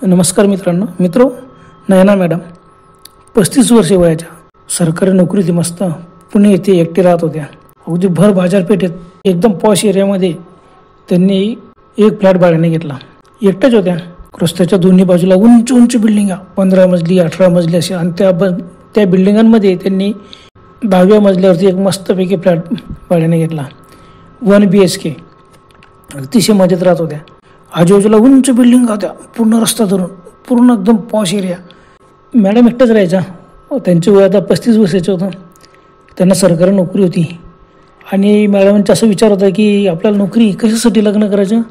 नमस्कार मित्रो नयना मॅडम 35 वर्षे वयाच्या सरकारी नोकरीत मस्त पुणे येथे एकटे राहत होत्या. अगदी भर बाजारपेठेत एकदम पॉश एरियामध्ये त्यांनी एक फ्लॅट भाड्याने घेतला. एकट्याच होत्या. रस्त्याच्या दोन्ही बाजूला उंच उंच बिल्डिंगा 15 मजली 18 मजली असे आणि त्या बिल्डिंगांमध्ये त्यांनी 10व्या मजल्यावरती एक मस्तपैकी फ्लॅट भाड्याने घेतला. 1 BHK. अतिशय मजेत राहत होत्या. आजूबाजूला उंच बिल्डिंग होत्या पूर्ण रस्ता धरून, पूर्ण एकदम पॉश एरिया. मॅडम एकटाच राहायच्या. त्यांचे वय आता 35 वर्षाचे होतं. त्यांना सरकारी नोकरी होती आणि मॅडमांचा असा विचार होता की आपल्याला नोकरी कशासाठी, लग्न करायचं,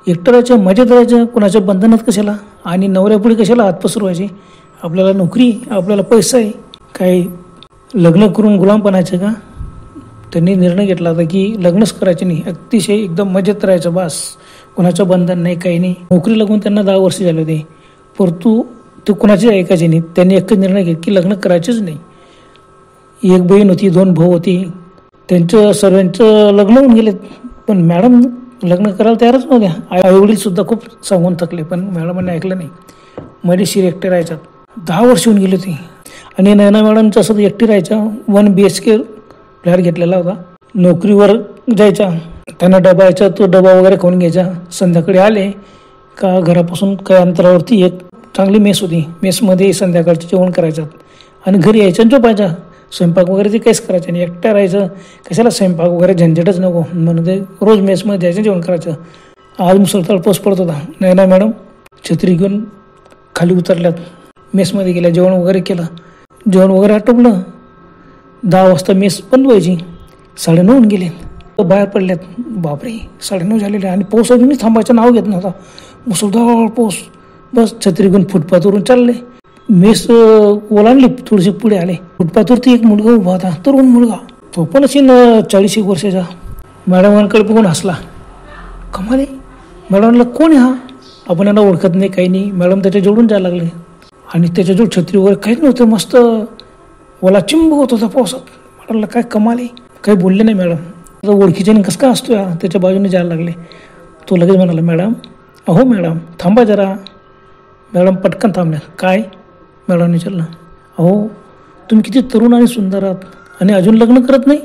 एकटं राहायचं, मजेत राहायचं, कोणाच्या बंधनात कशाला आणि नवऱ्यापुढे कशाला हात पसरवायचे. आपल्याला नोकरी, आपल्याला पैसा आहे, काही लग्न करून गुलामपणाचं का. त्यांनी निर्णय घेतला होता की लग्नच करायचे नाही, अतिशय एकदम मजेत राहायचं, बस कोणाचं बंधन नाही, काही नाही. नोकरी लागून त्यांना 10 वर्ष झाले होते, परंतु ते कोणाचे ऐकायचे नाही. त्यांनी एकच निर्णय घेतला की लग्न करायचेच नाही. एक बहीण होती, 2 भाऊ होती. त्यांचं सर्वांचं लग्न होऊन गेले, पण मॅडम लग्न करायला तयारच नव्हत्या. आईवडील सुद्धा खूप सांगून थकले, पण मॅडमांनी ऐकलं नाही. मजेशीर एकटे राहायच्यात. 10 वर्ष होऊन गेले होती आणि नयना मॅडमचं असं एकटी राहायच्या. 1 BHK फ्लॅट घेतलेला होता. नोकरीवर जायचा, त्यांना डबा यायचा, तो डबा वगैरे खाऊन घ्यायचा. संध्याकाळी आले का घरापासून काही अंतरावरती एक चांगली मेस होती. मेसमध्ये संध्याकाळचं जेवण करायचं आणि घरी यायचं आणि झोपायचं. स्वयंपाक वगैरे ते काहीच करायचं नाही, एकट्या राहायचं. कशाला स्वयंपाक वगैरे झंझटच नको म्हणून ते रोज मेसमध्ये जायचं, जेवण करायचं. आज मुसळधार पाऊस पडत होता. नयना मॅडम छत्री घेऊन खाली उतरल्यात, मेसमध्ये गेल्या, जेवण वगैरे केलं. जेवण वगैरे आटोपलं. 10 वाजता मेस बंद व्हायची. 9:30 होऊन गेले. बाहेर पडल्यात. बापरे, 9:30 झालेले आणि पाऊस अजूनही थांबायचं नाव घेत नव्हता. मुसळधार पाऊस. बस छत्री घेऊन फुटपाथवरून चालले. मेस ओलांडली, थोडीशी पुढे आले. फुटपाथवरती एक मुलगा उभा होता, तरुण मुलगा. तो पण अशी 40 वर्षाचा. मॅडमांकडे बघून हसला. कमाले, मॅडमला कोण आहे हा, आपण यांना ओळखत नाही, काही नाही. मॅडम त्याच्या जोडून जायला लागले आणि त्याच्याजवळ छत्री वगैरे काहीच नव्हतं. मस्त ओला चिंब होत होता पावसात. मॅडमला काय कमाल आहे, काही बोलले नाही मॅडम. ओळखीच्याने कसं काय असतो या, त्याच्या बाजूने जायला लागले. तो लगेच म्हणाला, मॅडम, अहो मॅडम थांबा जरा. मॅडम पटकन थांबल्या. काय, मॅडमने विचारलं. अहो तुम्ही किती तरुण आणि सुंदर आहात आणि अजून लग्न करत नाही.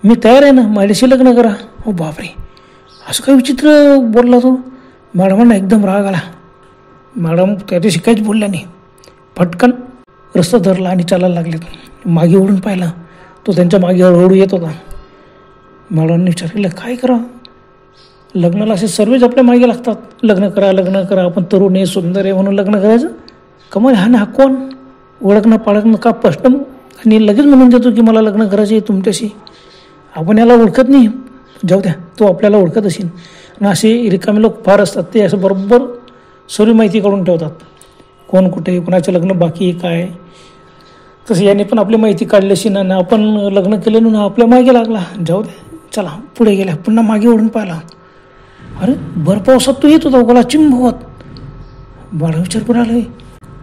मी तयार आहे ना, माझ्याशी लग्न करा. हो बापरे, असं काय विचित्र बोलला तो. मॅडमांना एकदम राग आला. मॅडम त्याच्याशी काहीच बोलल्या नाही. पटकन रस्ता धरला आणि चालायला लागले. मागे ओढून पाहिला, तो त्यांच्या मागे हळूहळू येत होता. मॅडमने विचारलं, काय करा, लग्नाला असे सर्वच आपल्या मागे लागतात, लग्न करा लग्न करा, आपण तरुण आहे, सुंदर आहे म्हणून लग्न करायचं. कमाल, हा ना, हा कोण, ओळखणं पाळखणं का प्रश्न. आणि लगेच म्हणून देतो की मला लग्न करायचे आहे तुमच्याशी. आपण याला ओळखत नाही, जाऊ द्या, तो आपल्याला ओळखत असेल. आणि असे रिकामे लोक फार असतात, ते असं बरोबर सर्व माहिती काढून ठेवतात, कोण कुठे, कोणाचं लग्न बाकी आहे काय. तसं याने पण आपली माहिती काढली अशी ना, आपण लग्न केलं ना, आपल्या मागे लागला. जाऊ द्या, चला पुढे गेल्या. पुन्हा मागे ओढून पाहिला. अरे भर पावसात तो येत होता, ओला चिंब होत. बाळा विचार करून आलं,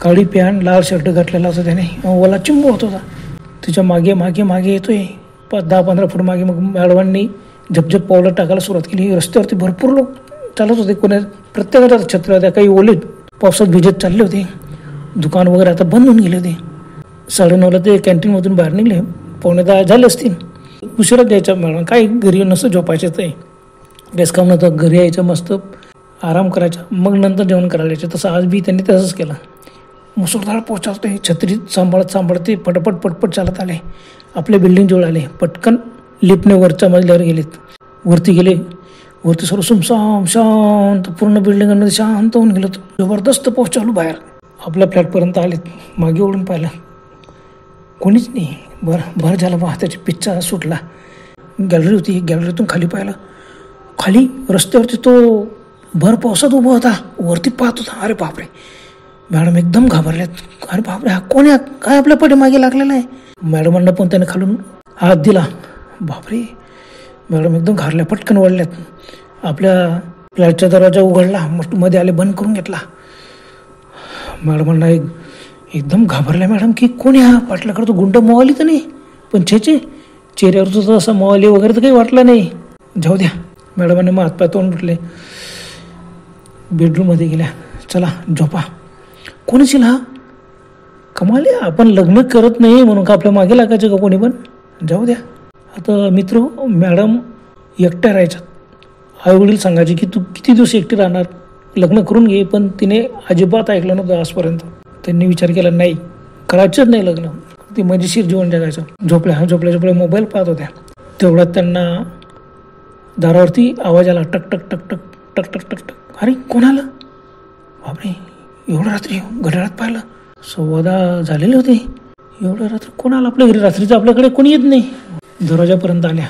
काळी पॅन्ट लाल शर्ट घातलेला होता त्याने, ओला चिंब होत होता. त्याच्या मागे मागे मागे येतोय 10-15 फूट मागे. मग मॅडमांनी झपझप पावलं टाकायला सुरुवात केली. रस्त्यावरती भरपूर लोक चालत होते, कोणा प्रत्येकाच्या छत्र्या होत्या, काही ओले पावसात भिजत चालले होते. दुकान वगैरे आता बंद होऊन गेले होते. 9:30ला ते कॅन्टीनमधून बाहेर निघले. 9:45 झाले असतील. उशिराच द्यायचा मॅडम, काही घरी नसतं, झोपायचं ते डेस्काम नव्हतं. घरी यायचं, मस्त आराम करायचा, मग नंतर जेवण करायला यायचं. तसं आज बी त्यांनी तसंच केलं. मुसळधार पोचावते, छत्री सांभाळत ते पटपट चालत आले. आपल्या बिल्डिंगजवळ आले. पटकन लिफ्टने वरच्या मजल्यावर गेलेत. वरती गेले. वरती सर्व सुमसाम शांत, पूर्ण बिल्डिंगांमध्ये शांत होऊन गेलो. जबरदस्त पाऊस चालू बाहेर. आपल्या फ्लॅटपर्यंत आलेत. मागे ओढून पाहिलं, कोणीच नाही. भर झाला बा, त्याची पिच्चा सुटला. गॅलरी होती, गॅलरीतून खाली पाहिलं. खाली रस्त्यावरती तो भर पावसात उभा होता, वरती पाहत होता. अरे बापरे, मॅडम एकदम घाबरल्यात. अरे बापरे, हा कोण आहे, काय आपल्या पाठीमागे लागलेला आहे. मॅडमांना पण त्याने खालून हात दिला. बापरे, मॅडम एकदम घाबरल्या, पटकन वळल्यात. आपल्या फ्लॅटचा दरवाजा उघडला, मध्ये आले, बंद करून घेतला. मॅडमांना एकदम घाबरल्या मॅडम, की कोण आहे हा, पाटलाकडे तो गुंड मोवाली तर नाही. पण चेहऱ्यावर तर असं मोवाली वगैरे तर काही वाटलं नाही. जाऊ द्या, मॅडमांनी मग हातपाय तोंड उठले. बेडरूममध्ये गेल्या. चला झोपा. कोण असेल हा? कमाल आहे, आपण लग्न करत नाही म्हणून का आपल्या मागे लागायचं का कोणी पण? जाऊ द्या. आता मित्र, मॅडम एकट्या राहायच्यात. आईवडील सांगायचे की तू किती दिवस एकटी राहणार, लग्न करून घे. पण तिने अजिबात ऐकलं नव्हतं आजपर्यंत. त्यांनी विचार केला नाही, करायचंच नाही लग्न, ती मजेशीर जीवन जगायचं. झोपल्या मोबाईल पाहत होत्या. तेवढ्यात त्यांना दारावरती आवाज आला, टक टक टक टक टक टक टक टक. अरे कोण आलं? बापरे, एवढं रात्री घड्याळात पाहिलं 10:15 झालेले होते. एवढं रात्री कोण आलं आपल्या घरी? रात्रीचं आपल्याकडे कोणी येत नाही. दरवाजापर्यंत आल्या.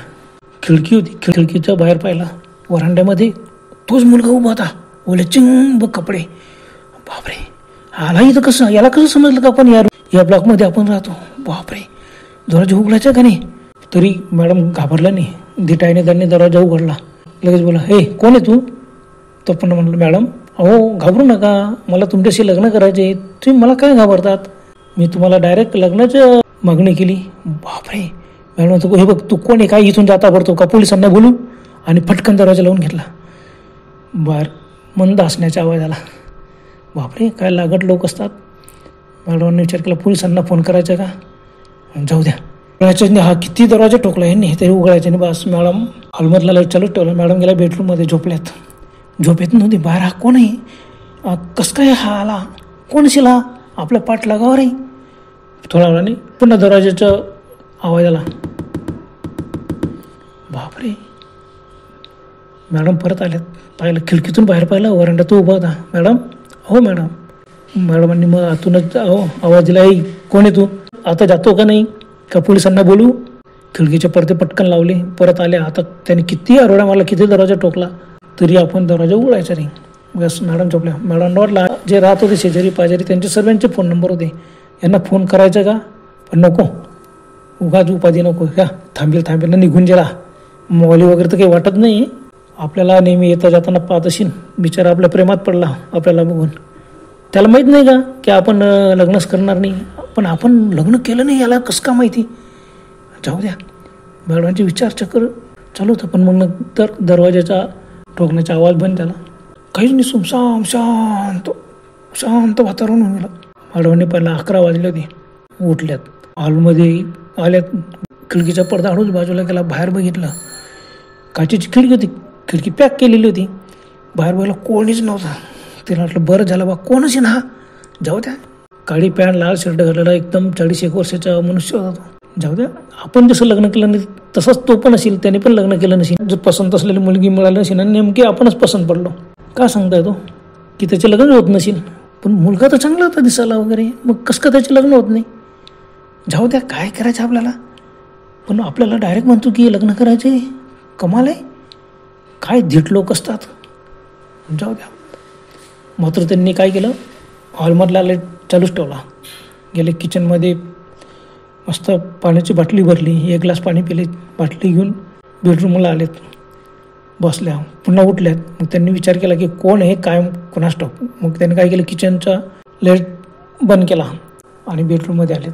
खिडकी होती, खिडकीच्या बाहेर पाहिलं, वरांड्यामध्ये तोच मुलगा उभा होता, ओले चिंब कपडे. बापरे, आला इथं कसं? याला कसं समजलं का आपण या ब्लॉकमध्ये आपण राहतो? बापरे, दरवाजा उघडायचा का नाही? तरी मॅडम घाबरला नाही. धिटाईने त्यांनी दरवाजा उघडला. लगेच बोला, हे कोण आहे तू? तो पण म्हणलं, मॅडम अहो घाबरू नका, मला तुमच्याशी लग्न करायचे, तुम्ही मला काय घाबरतात? मी तुम्हाला डायरेक्ट लग्नाची मागणी केली. बापरे, मॅडम म्हणतो, हे बघ तू कोण आहे, काय इथून जाता पडतो का? पोलिसांना बोलू. आणि फटकन दरवाजा लावून घेतला. बाहेर मंद हसण्याचा आवाज आला. बापरे, काय लागत लोक असतात. मॅडमने विचार केला, पोलिसांना फोन करायचा का? जाऊ द्या. उघडायचं हा किती दरवाजा ठोकला यांनी तरी उघडायचे नाही. बस मॅडम हॉलमधला लाईट चालूच ठेवला. मॅडम गेल्या बेडरूममध्ये झोपल्यात. झोप येत नव्हती. बाहेर हा कोण आहे? कसं काय हा आला? कोण असेल हा? आपल्या पाठ लागावर आहे. थोड्या वेळाने पुन्हा दरवाजाचा आवाज आला. बापरे, मॅडम परत आल्यात. पाहिलं, खिडकीतून बाहेर पाहिलं, वरांड्यात उभा होता. मॅडम, हो मॅडम. मॅडमांनी मग आतूनच आवाज दिला, कोण आहे तू? आता जातो का नाही का पोलिसांना बोलू? खिडकीचे पडदे पटकन लावले. परत आले. आता त्याने किती आरोडा मारला, किती दरवाजा टोकला, तरी आपण दरवाजा उघडायचा नाही. बस मॅडम झोपल्या. मॅडमला जे राहत होते शेजारी पाजारी त्यांचे सर्वांचे फोन नंबर होते. यांना फोन करायचा का? पण नको, उगाच उपाधी नको का? थांबेल ना निघून गेला. मोबाईल वगैरे तर काही वाटत नाही. आपल्याला नेहमी येता जाताना पाहत असेल. बिचारा आपल्या प्रेमात पडला आपल्याला बघून. त्याला माहीत नाही का की आपण लग्नच करणार नाही? पण आपण लग्न केलं नाही याला कसं का माहिती? जाऊ द्या. मॅडमांचे विचारचक्र चालू होतं. पण मग नंतर दरवाजाचा ठोकण्याचा आवाज बंद झाला. काहीच नाही, सुमसाम शांत वातावरण होऊन गेलं. मॅडमांनी पहिला 11 वाजले होते. उठल्यात, हॉलमध्ये आल्यात. खिडकीचा पडदा हळूच बाजूला गेला. बाहेर बघितलं, काचेची खिडकी होती. खिडकी पॅक केलेली होती. बाहेर बघायला कोणीच नव्हता. तिला वाटलं बरं झालं बा, कोण असेल हा? जाऊ द्या. काळी पॅन्ट लाल शर्ट घातलेला एकदम 40-1 वर्षाचा मनुष्य होता तो. जाऊ द्या, आपण जसं लग्न केलं नाही तसंच तो पण असेल. त्याने पण लग्न केलं नसेल. जर पसंत असलेली मुलगी मिळाली नसेल आणि नेमकी आपणच पसंत पडलो, का सांगताय तो की त्याचे लग्न होत नसेल? पण मुलगा तर चांगला होता दिसायला वगैरे, मग कसं का त्याचे लग्न होत नाही? जाऊ द्या, काय करायचं आपल्याला. पण आपल्याला डायरेक्ट म्हणतो की लग्न करायचे. कमाल आहे, काय धीट लोक असतात. जाऊ द्या. मात्र त्यांनी काय केलं, हॉलमधला लाईट चालूच ठेवला. गेले किचनमध्ये, मस्त पाण्याची बाटली भरली, 1 ग्लास पाणी पिले, बाटली घेऊन बेडरूमला आलेत. बसल्या, पुन्हा उठल्यात. मग त्यांनी विचार केला की कोण आहे, काय कोणास ठाऊक. मग त्यांनी काय केलं, किचनचा लाईट बंद केला आणि बेडरूममध्ये आलेत.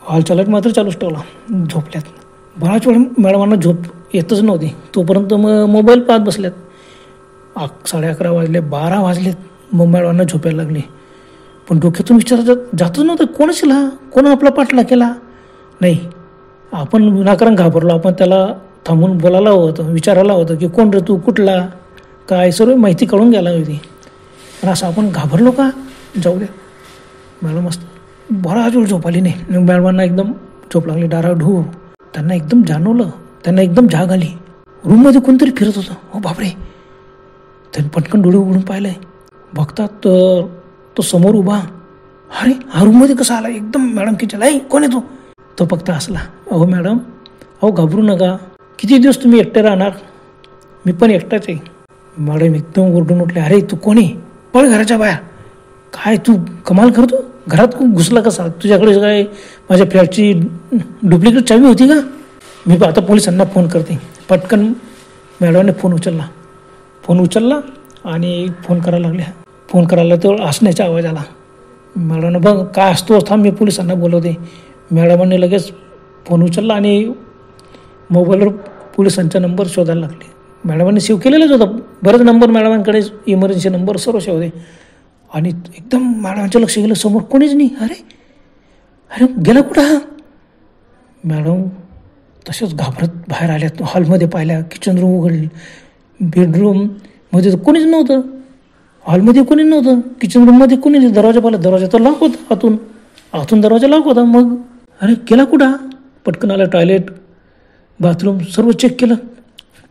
हॉलचा लाईट मात्र चालूच ठेवला. झोपल्यात. बराच वेळ मॅडमांना झोप येतच नव्हती. तोपर्यंत मग मोबाईल पाहत बसल्यात. 11:30 वाजले, 12 वाजलेत. मग मॅडमांना झोपायला लागली. पण डोक्यातून विचार जातच नव्हतं, कोण असेल हा? कोण आपला पाठला केला? नाही, आपण विनाकारण घाबरलो. आपण त्याला थांबून बोलायला हवं होतं, विचारायला होतं की कोण रे तू, कुठला, काय, सर्व माहिती कळून घ्यायला होती. पण असं आपण घाबरलो का? जाऊ द्या. मॅडम मस्त बराच वेळ झोप आली नाही. मॅडमांना एकदम झोप लागली. डाराढूर. त्यांना एकदम जाणवलं, त्यांना एकदम जाग आली. रूममध्ये कोणतरी फिरत होतं. हो बापरे. त्यांनी पटकन डोळे उघडून पाहिलंय. बघतात तर तो समोर उभा. अरे हा रूममध्ये कसा आला? एकदम मॅडम किचन, आई कोण आहे तो फक्त हसला. अहो मॅडम, अहो घाबरू नका, किती दिवस तुम्ही एकटे राहणार? मी पण एकटाच आहे. मॅडम एकदम ओरडून उठले. अरे तू कोणी? पळ घराच्या बाहेर. काय तू कमाल करतो? घरात घुसला कसा? तुझ्याकडे काय माझ्या फ्लॅटची डुप्लिकेट चावी होती का? मी आता पोलिसांना फोन करते. पटकन मॅडमने फोन उचलला आणि फोन करायला लागले. फोन करायला तेवढं हसण्याचा आवाज आला. मॅडमने बघ काय असतो, थांब मी पोलिसांना बोलवते. मॅडमांनी लगेच फोन उचलला आणि मोबाईलवर पोलिसांचा नंबर शोधायला लागले. मॅडमांनी सेव्ह केलेलाच होता. बरेच नंबर मॅडमांकडे, इमर्जन्सी नंबर सर्व सेव्ह होते. आणि एकदम मॅडमच्या लक्ष गेलं, समोर कोणीच नाही. अरे अरे गेला कुठं हा? मॅडम तसेच घाबरत बाहेर आल्यात. हॉलमध्ये पाहिल्या, किचन रूम उघडली, बेडरूममध्ये तर कोणीच नव्हतं, हॉलमध्ये कोणी नव्हतं, किचन रूममध्ये कोणी नाही. दरवाजा पाहिला, दरवाजा तर लॉक होता, आतून दरवाजा लॉक होता. मग अरे गेला कुठं? पटकन आला, टॉयलेट बाथरूम सर्व चेक केलं,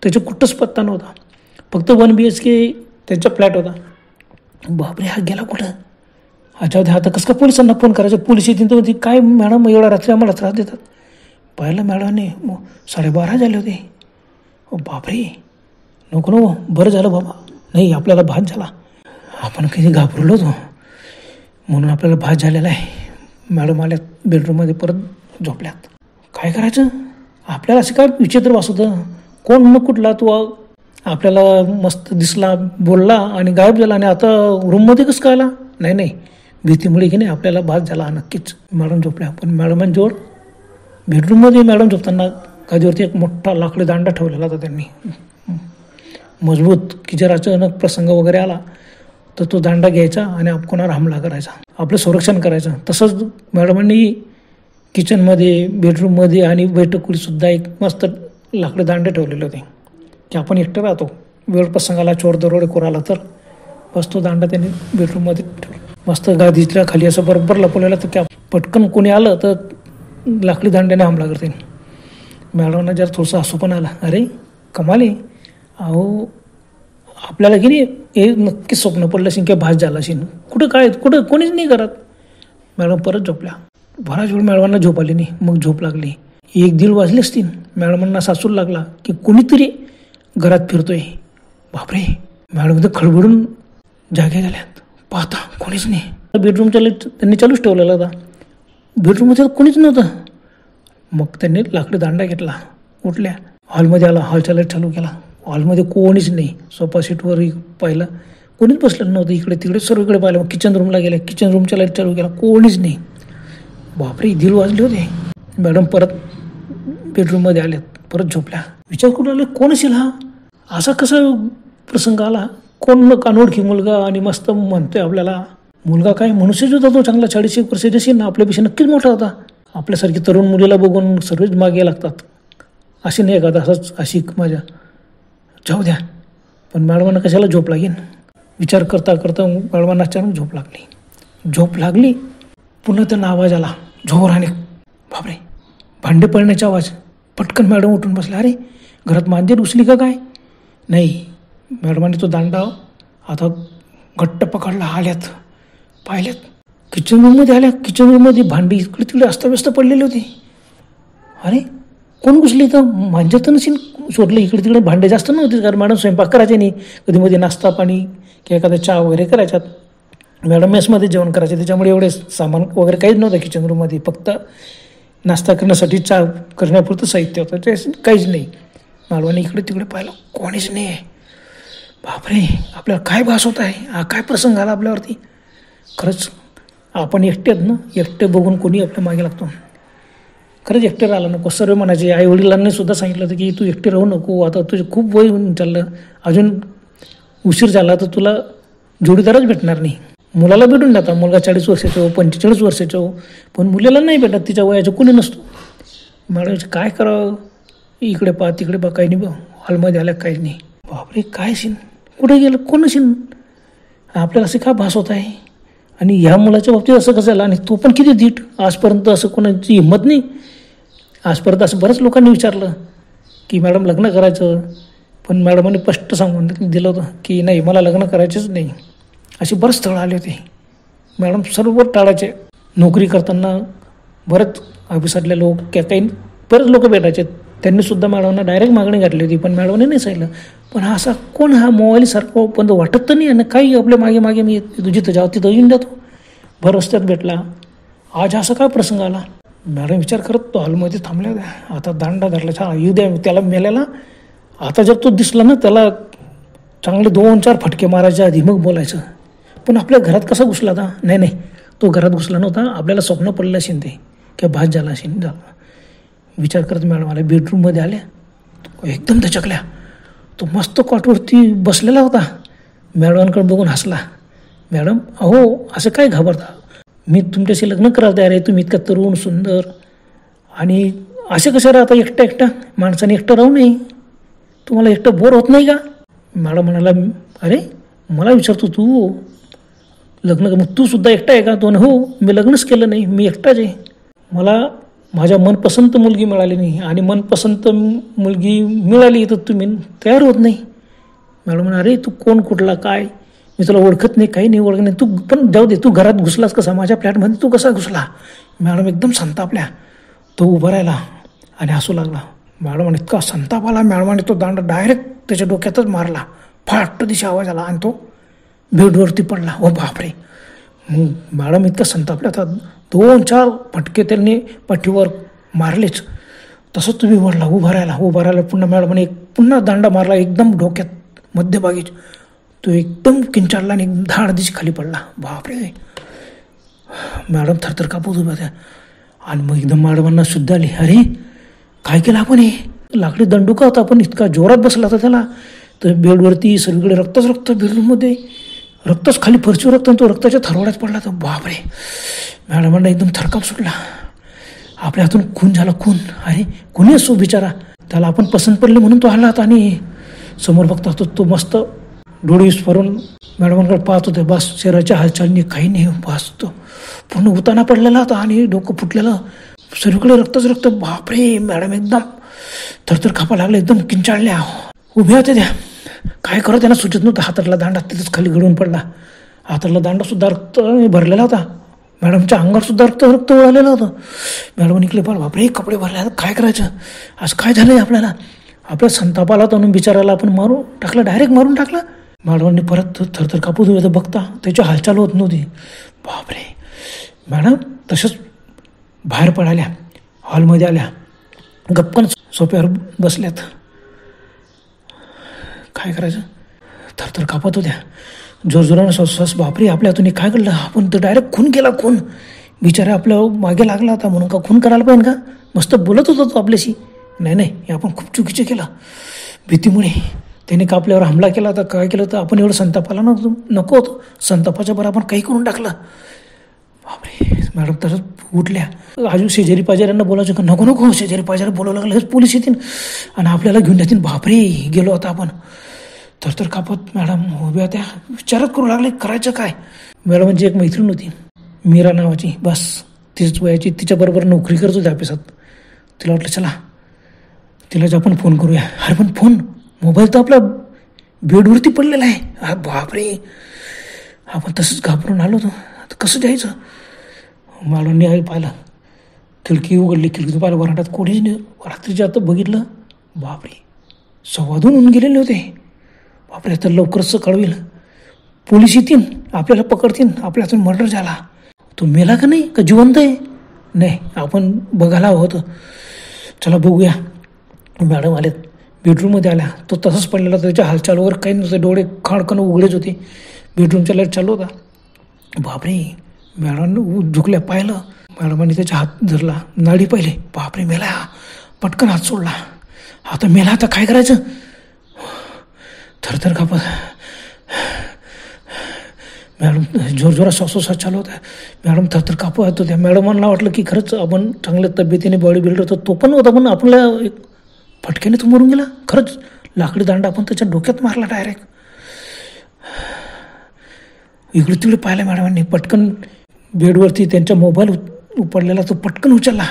त्याच्या कुठंच पत्ता नव्हता. फक्त 1 BHK त्यांचा फ्लॅट होता. बापरे, हा गेला कुठं? ह्याच्यामध्ये आता कसं काय पोलिसांना फोन करायचं? पोलीस येतील तर काय मॅडम एवढा रात्री आम्हाला त्रास देतात. पाहिलं मॅडमने 12:30 झाले होते. बापरे, नको नको, बरं झालं बाबा, नाही आपल्याला भात झाला, आपण किती घाबरलो होतो, म्हणून आपल्याला भात झालेला आहे. मॅडम आल्यात बेडरूममध्ये, परत झोपल्यात. काय करायचं? आपल्याला असं काय विचित्र वाटतं, कोण न कुठला तू आपल्याला मस्त दिसला, बोलला आणि गायब झाला, आणि आता रूममध्ये कसं काय आला? नाही, भीतीमुळे की नाही आपल्याला भात झाला नक्कीच. मॅडम झोपल्या, पण मॅडमांजवळ बेडरूममध्ये मॅडम झोपताना गादीवरती एक मोठा लाकडी दांडा ठेवलेला होता त्यांनी, मजबूत, की जर अचानक प्रसंग वगैरे आला तर तो दांडा घ्यायचा आणि कोणावर हमला करायचा, आपलं संरक्षण करायचं. तसंच मॅडमांनी किचनमध्ये, बेडरूममध्ये आणि बैठकीसुद्धा एक मस्त लाकडी दांडे ठेवलेले होते, की आपण एकटं राहतो, वेळ प्रसंगाला चोर दरोडे कोणाला तर बस तो दांडा त्यांनी बेडरूममध्ये ठेवला, मस्त गादीच्या खाली असं बरोबर लपवलेलं, तर की पटकन कोणी आलं तर लाकडी दांड्याने हमला करते. मॅडमना जर थोडंसं हसू पण आला, अरे कमाल आहे, अहो आपल्याला की नाही हे नक्कीच स्वप्न पडलं असेल किंवा भास झाला असेल, कुठं कोणीच नाही करत. मॅडम परत झोपल्या. बराच वेळ मॅडमांना झोप आली नाही, मग झोप लागली. 1-1:30 वाजले असतील. मॅडमांना सासूला लागला की कोणीतरी घरात फिरतोय. बापरे, मॅडम तर खडबडून जागे झाल्यात, पाहता कोणीच नाही. बेडरूमच्या लाईट त्यांनी चालूच ठेवलेला होता, बेडरूममध्ये कोणीच नव्हतं. मग त्यांनी लाकडी दांडा घेतला, उठल्या, हॉलमध्ये आला, हॉलच्या लाईट चालू केला, हॉलमध्ये कोणीच नाही. सोफा सीटवर पाहिलं, कोणीच बसलं नव्हतं, इकडे तिकडे सर्वकडे पाहिलं. मग किचन रूमला गेल्या, किचन रूमच्या लाईट चालू केला, कोणीच नाही. बापरे, 1:30 वाजले होते. मॅडम परत बेडरूममध्ये आल्यात, परत झोपल्या. विचार करून आले, कोण असेल हा? असा कसा प्रसंग आला? कोण अनोळखी मुलगा, आणि मस्त म्हणतोय आपल्याला. मुलगा काय मनुष्यच होता तो, चांगला 40 वर्षाचा असेल ना, आपल्यापेक्षा नक्कीच मोठा होता. आपल्यासारखी तरुण मुलीला बघून सर्वच मागे लागतात, अशी नाही एखादा असाच आशिक माझ्या, जाऊ द्या. पण मॅडमांना कशाला झोप लागेल? विचार करता करता मॅडमांना अचानक झोप लागली. पुन्हा त्यांना आवाज आला जोराने, बापरे, भांडे पडण्याचा आवाज. पटकन मॅडम उठून बसल्या. अरे घरात मांजर उचली का काय? नाही. मॅडमांनी तो दांडा आता घट्ट पकडला. आल्यात, पाहिल्यात, किचन रूममध्ये आल्या. किचन रूममध्ये भांडी इकडे तिकडे अस्ताव्यस्त पडलेली होती. अरे कोण घुसले तर? मांजर तर नसेल शोधलं. इकडे तिकडे भांडे जास्त नव्हते, कारण मॅडम स्वयंपाक करायचे नाही, कधी मध्ये नाश्ता पाणी किंवा एखादा चहा वगैरे करायच्यात. मॅडम मेसमध्ये जेवण करायचे, त्याच्यामुळे एवढे सामान वगैरे काहीच नव्हतं किचन रूममध्ये. फक्त नाश्ता करण्यासाठी चहा करण्यापुरतं साहित्य होतं, ते काहीच नाही. मॅडमाने इकडे तिकडे पाहिलं, कोणीच नाही. बापरे, आपल्याला काय भास होत आहे, हा काय प्रसंग आला आपल्यावरती. खरंच आपण एकटे आहेत ना, एकटे बघून कोणी आपल्या मागे लागतो. खरंच एकटे राहायला नको. सर्व म्हणायचे, आई वडिलांनी सुद्धा सांगितलं होतं की तू एकटे राहू नको, आता तुझे खूप वय होऊन चाललं, अजून उशीर झाला तर तुला जोडीदारच भेटणार नाही. मुलाला भेटून जातात, मुलगा 40 वर्षाचा हो, 45 वर्षाचा हो, पण मुलीला नाही भेटत, तिच्या वयाचं कोणी नसतो. मॅडम काय करावं, इकडे पहा तिकडे पहा, काही नाही. हॉलमध्ये आल्या, काही नाही. बापरे, काय सीन, कुठे गेलं, कोण सीन, आपल्याला असं काय भास होत आहे. आणि ह्या मुलाच्या बाबतीत असं कसं झालं, आणि तो पण किती धीट. आजपर्यंत असं कोणाची हिंमत नाही. आजपर्यंत असं बऱ्याच लोकांनी विचारलं की मॅडम लग्न करायचं, पण मॅडमांनी स्पष्ट सांगून दिलं होतं की नाही, मला लग्न करायचंच नाही. असे बरेच स्थळं आले होते. मॅडम सर्व टाळायचे. नोकरी करताना बरेच ऑफिसातले लोक किंवा काही बरेच लोक भेटायचे, त्यांनीसुद्धा मॅडमना डायरेक्ट मागणी घातली होती, पण मॅडमने नाही सांगितलं. पण हा असा कोण, हा मोबाईलसारखं पण वाटत तर नाही, आणि काही आपल्या मागे मागे मी जिथं जाऊ तिथं येऊन जातो. भर रस्त्यात भेटला. आज असा काय प्रसंग आला? मॅडम विचार करत तो हॉलमध्ये थांबल्या होत्या. आता दांडा धरला, छा येऊ द्या त्याला मेल्याला. आता जर तो दिसला ना, त्याला चांगले 2-4 फटके मारायच्या आधी मग बोलायचं. पण आपल्या घरात कसा घुसला होता? नाही, तो घरात घुसला नव्हता, आपल्याला स्वप्न पडलं असेल ते, किंवा भास झाला असेल. विचार करत मॅडम आल्या, बेडरूममध्ये आल्या, एकदम दचकल्या. तो मस्त कॉटवरती बसलेला होता, मॅडमांकडे बघून हसला. मॅडम अहो असं काय घाबरता, मी तुमच्याशी लग्न करायला तयार आहे, तुम्ही इतका तरुण सुंदर आणि असे कशा राहता एकटा माणसाने एकटं राहू नये, तुम्हाला एकटं बोर होत नाही का? मॅडम म्हणाला अरे मला विचारतो तू लग्न, मग तू सुद्धा एकटा आहे का? तो हो मी लग्नच केलं नाही, मी एकटाच आहे, मला माझ्या मनपसंत मुलगी मिळाली नाही आणि मनपसंत मुलगी मिळाली तर तुम्ही तयार होत नाही. मॅडम म्हणा अरे तू कोण कुठला काय, मी तुला ओळखत नाही, काही नाही ओळखत नाही, तू पण जाऊ दे, तू घरात घुसलास कसा, माझ्या फ्लॅटमध्ये तू कसा घुसला? मॅडम एकदम संतापल्या, तो उभा राहिला आणि हसू लागला. मॅडम इतका संताप आला, मॅडमाने तो दांडा डायरेक्ट त्याच्या डोक्यातच मारला, फाट दिशा आवाज आला आणि तो बेडवरती पडला. ओ बापरे. मग मॅडम इतका संतापल्या तर 2-4 फटके त्यांनी पाठीवर मारलेच. तसंच तुम्ही उभा राहिला पुन्हा मॅडमने पुन्हा दांडा मारला एकदम डोक्यात मध्यभागी. तो एकदम किंचाळला आणि धाड दिशी खाली पडला. बापरे. मॅडम थरथर कापत उभ्या होत्या आणि मग एकदम मॅडमांना शुद्ध आली, अरे काय केलं आपण, हे लाकडी दंडुका होता पण इतका जोरात बसला होता त्याला, तर बेडवरती सगळीकडे रक्तच बेडरूममध्ये रक्तच, खाली फरशीवर रक्त, तो रक्ताच्या थरवड्यात पडला. तर बापरे. मॅडमांना एकदम थरकाप सुटला, आपल्या हातून खून झाला, खून. अरे कोणी असो बिचारा, त्याला आपण पसंत पडले म्हणून तो हल्ला होता. आणि समोर बघता तो मस्त डोळे विस्फारून मॅडमांकडे पाहत होते. बस शरीराच्या हालचालीने काही नाही, बस तो पूर्ण उताना पडलेला होता आणि डोकं फुटलेलं, सगळीकडे रक्त. बापरे. मॅडम एकदम थरथर कापा लागले, एकदम किंचाळल्या उभ्या होत्या त्या. काय करत त्यांना सुचत नव्हतं. हातातला दांडा तिथंच खाली गळून पडला. हातातला दांडा सुद्धा रक्त भरलेला होता, मॅडमच्या अंगावर सुद्धा रक्त उडालेलं होतं. मॅडम निघले, बापरे कपडे भरले, काय करायचं, असं काय झालंय आपल्या संतापाला म्हणून बिचारायला आपण डायरेक्ट मारून टाकला. मॅडमांनी परत थरथर कापून उभे बघता त्याची हालचाल होत नव्हती. बापरे. मॅडम तसंच बाहेर पडाल्या, हॉलमध्ये आल्या, गप्पन सोफ्यावर बसल्यात. काय करायचं, थरथर कापत होत्या, जोरजोरानं श्वास. बापरे आपल्या हातून काय घडलं, आपण तर डायरेक्ट खून केला. खून बिचारा आपल्या मागे लागला होता म्हणून का खून करायला पाहिजे का? मस्त बोलत होता तो आपल्याशी. नाही हे आपण खूप चुकीचं केलं. भीतीमुळे त्याने का आपल्यावर हमला केला होता, काय केलं होतं, आपण एवढं संतापाला नको होतं, संतापाच्या बरोबर काही करून टाकलं. बापरे. मॅडम तसंच उठल्या, अजून शेजारी पाजाऱ्यांना बोलायचं का नको शेजारी पाजारी बोलावं लागलं, पोलीस येतील आणि आपल्याला घेऊन जातील. बापरे गेलो आता आपण. तर कापत मॅडम उभ्या त्या विचारत करू लागले करायचं काय. मॅडमची एक मैत्रीण होती मीरा नावाची, बस तिच्याच वयाची, तिच्याबरोबर नोकरी करत होती ऑफिसात. तिला वाटलं चला तिलाच आपण फोन करूया. अरे पण फोन, मोबाईल तर आपला बेडवरती पडलेला आहे. हा बापरे. आपण तसंच घाबरून आलो होतो, आता कसं जायचं. मॅडमने पाहिलं, खिडकी उघडली, खिडकीचं पाहिलं वरांड्यात कोणीच नाही. रात्रीच्या आता बघितलं, बापरे 2:15 होऊन गेलेले होते. बापरे तर लवकरच कळवेल, पोलीस येतील, आपल्याला पकडतील, आपल्या हातून मर्डर झाला. तो मेला का नाही का जिवंत आहे, नाही आपण बघायला हवं होतं. चला बघूया. मॅडम आलेत, बेडरूममध्ये आल्या, तो तसंच पडलेला, त्याच्या हालचालवर काही नव्हतं, डोळे खडकन उघडेच होते, बेडरूमच्या लाईट चालू होता. बापरे. मॅडम झुकल्या, पाहिलं, मॅडमांनी त्याचा हात धरला, नाडी पाहिले, बापरे मेला. पटकन हात सोडला, आता मेला, आता काय करायचं. थरथर कापत मॅडम जोरजोरात श्वासोश्वास चालू होता. मॅडम थरथर कापत होत्या. मॅडमांना वाटलं की खरंच आपण चांगल्या तब्येतीने बॉडी बिल्डर होतो, तो पण होता, पण आपल्या फटक्याने तो मरून गेला. खरंच लाकडी दांडा आपण त्याच्या डोक्यात मारला डायरेक्ट. इकडे तिकडे पाहिलं मॅडमांनी, पटकन बेडवरती त्यांचा मोबाईल पडलेला, तो पटकन उचलला.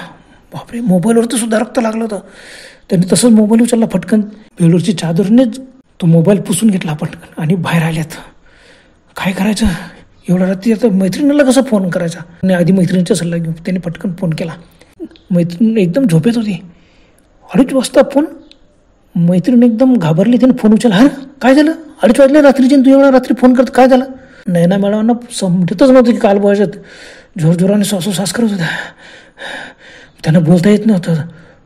बापरे. मोबाईलवरती सुद्धा रक्त लागलं होतं. त्यांनी तसंच मोबाईल उचलला, पटकन बेडवरची चादरनेच तो मोबाईल पुसून घेतला पटकन आणि बाहेर आल्यात. काय करायचं एवढ्या रात्री, आता मैत्रिणीला कसा फोन करायचा. आणि आधी मैत्रिणीचा सल्ला घेऊन त्यांनी पटकन फोन केला. मैत्रीण एकदम झोपेत होती. 2:30 वाजता फोन. मैत्रीण एकदम घाबरली, त्याने फोन उचलला. हा काय झालं, 2:30 वाजले रात्रीचे, तू एवढ्या रात्री फोन करत, काय झालं. नैना मॅडमांना समजतच नव्हतं की काल बघायच्यात, जोरजोराने श्वासोश्वास करत होता, त्यांना बोलता येत नव्हतं.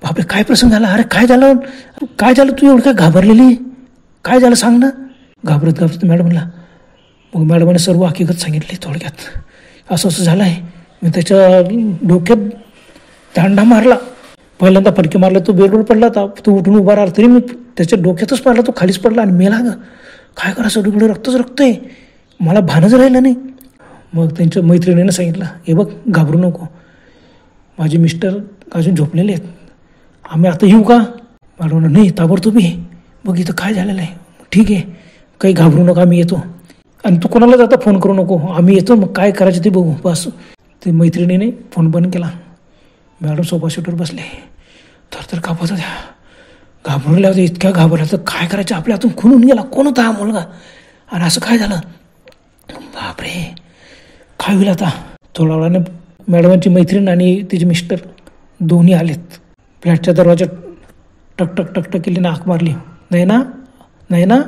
बापरे काय प्रसंग झाला, अरे काय झालं तू एवढं काय घाबरलेली, काय झालं सांग ना. घाबरत मॅडमला. मग मॅडमाने सर्व हकीकत सांगितली थोडक्यात. असं झालं आहे, मी त्याच्या डोक्यात दांडा मारला, पहिल्यांदा फटके मारला, तो बेडवर पडला, तो उठून उभा राहिला, तरी मी त्याच्या डोक्यातच मारला, तो खालीच पडला आणि मेला. ग काय करा, सगळीकडे रक्तच रक्त आहे, मला भानच राहिलं नाही. मग त्यांच्या मैत्रिणीनं सांगितलं, हे बघ घाबरू नको, माझे मिस्टर अजून झोपलेले आहेत, आम्ही आता येऊ का? मॅडम नाही ताबडतोब ये, बघ इथं काय झालेलं आहे. ठीक आहे, काही घाबरू नका, आम्ही येतो, आणि तू कोणाला जाता फोन करू नको, आम्ही येतो, मग काय करायचं ते बघू. बस ते मैत्रिणीने फोन बंद केला. मॅडम सोफा सीटवर बसले, थरथर कापत होत्या, घाबरल्या होत्या, इतक्या घाबरल्या तर काय करायचं, आपल्या हातून खून होऊन गेला, कोण होता हा मुलगा, आणि असं काय झालं, बापरे काय होईल आता. थोड्या वेळाने मॅडमांची मैत्रीण आणि तिचे मिस्टर दोन्ही आलेत. फ्लॅटच्या दरवाजात टकटक टकटक केली, हाक मारली, नाही ना नाही ना.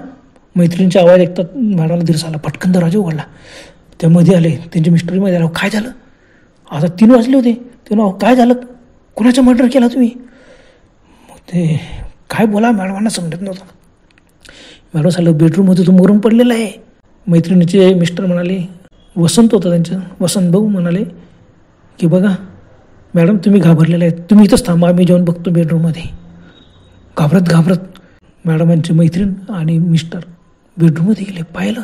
मैत्रिणीचा आवाज ऐकतात मॅडमला धीर आला, पटकन दरवाजा उघडला. त्यामध्ये आले त्यांचे मिस्टर मध्ये आला, काय झालं, आता 3 वाजले होते. ते ना काय झालं, कोणाचा मर्डर केला तुम्ही. मग ते काय बोला मॅडमांना समजत नव्हतं. मॅडम सांगितलं बेडरूममध्ये तो मरून पडलेला आहे. मैत्रिणीचे मिस्टर म्हणाले, वसंत होतं त्यांचं, वसंत भाऊ म्हणाले की बघा मॅडम तुम्ही घाबरलेले आहेत, तुम्ही इथंच थांबा, आम्ही जाऊन बघतो बेडरूममध्ये. घाबरत घाबरत मॅडमांची मैत्रीण आणि मिस्टर बेडरूममध्ये गेले, पाहिलं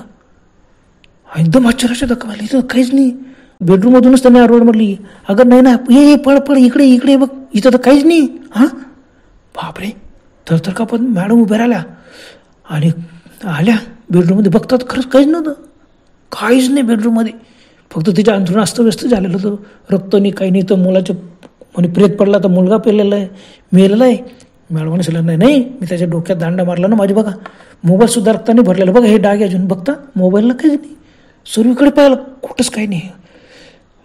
एकदम आश्चर्याच्या धक्का, इथं काहीच नाही. बेडरूममधूनच त्यांनी आरोड म्हटली, अगं नाही ना, ये पळ पळ इकडे इकडे बघ, इथं तर काहीच नाही. हां बापरे, थरथर कापत मॅडम उभ्या राहिल्या आणि आल्या बेडरूममध्ये, बघतात खरंच काहीच नव्हतं, काहीच नाही बेडरूममध्ये, फक्त तिच्या अंथरुण अस्तव्यस्त झालेलं होतं, रक्त नाही काही नाही. तर मुलाचं म्हणजे प्रेत पडला, तर मुलगा पेलेला आहे, मेलेला आहे. मॅडमाने सांगितलं नाही, मी त्याच्या डोक्यात दांडा मारला ना माझी, बघा मोबाईलसुद्धा रक्ताने भरलेला, बघा हे डाग अजून, बघता मोबाईलला काहीच नाही, सर्वीकडे पाहिलं कुठंच काही नाही.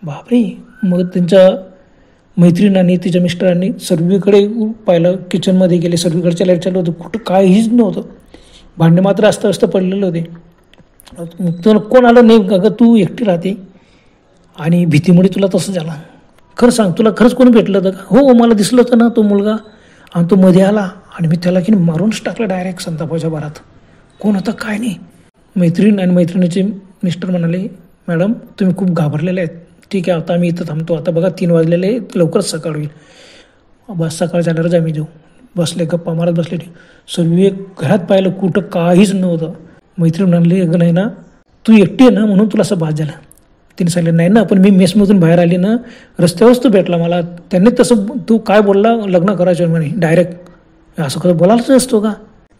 बापरे. मग त्यांच्या मैत्रीण आणि तिच्या मिस्टरांनी सर्वीकडे पाहिलं, किचनमध्ये गेले, सर्वीकडच्या लाईट चालू होतं, कुठं काहीच नव्हतं, भांडे मात्र अस्ताव्यस्त पडलेले होते. तुला कोण आलं नाही, अगं तू एकटी राहते आणि भीतीमुळे तुला तसं झालं, खरं सांग तुला खरंच कोणी भेटलं होतं का? हो मला दिसलं होतं ना तो मुलगा, आणि तो मध्ये आला आणि मी त्याला की मारूनच टाकलं डायरेक्ट संतापाच्या भरात. कोण होतं काय नाही. मैत्रीण आणि मैत्रिणीचे मिस्टर म्हणाले, मॅडम तुम्ही खूप घाबरलेले आहेत, ठीक आहे आता आम्ही इथं थांबतो, आता बघा 3 वाजलेले, लवकरच सकाळ होईल, बस सकाळ झाल्यावरच आम्ही जाऊ. बसले गप्पा मारत बसले, सर्व घरात पाहिलं कुठं काहीच नव्हतं. मैत्रीण म्हणाली, अगं नाही ना तू एकटी आहे ना म्हणून तुला असं भास झाला. तिने सांगितलं नाही ना, पण मी मेसमधून बाहेर आली ना, रस्त्यावरच तो भेटला मला, त्यांनी तसं तू काय बोलला लग्न करायचं म्हणे डायरेक्ट, असं कसं बोलायलाच असतो का.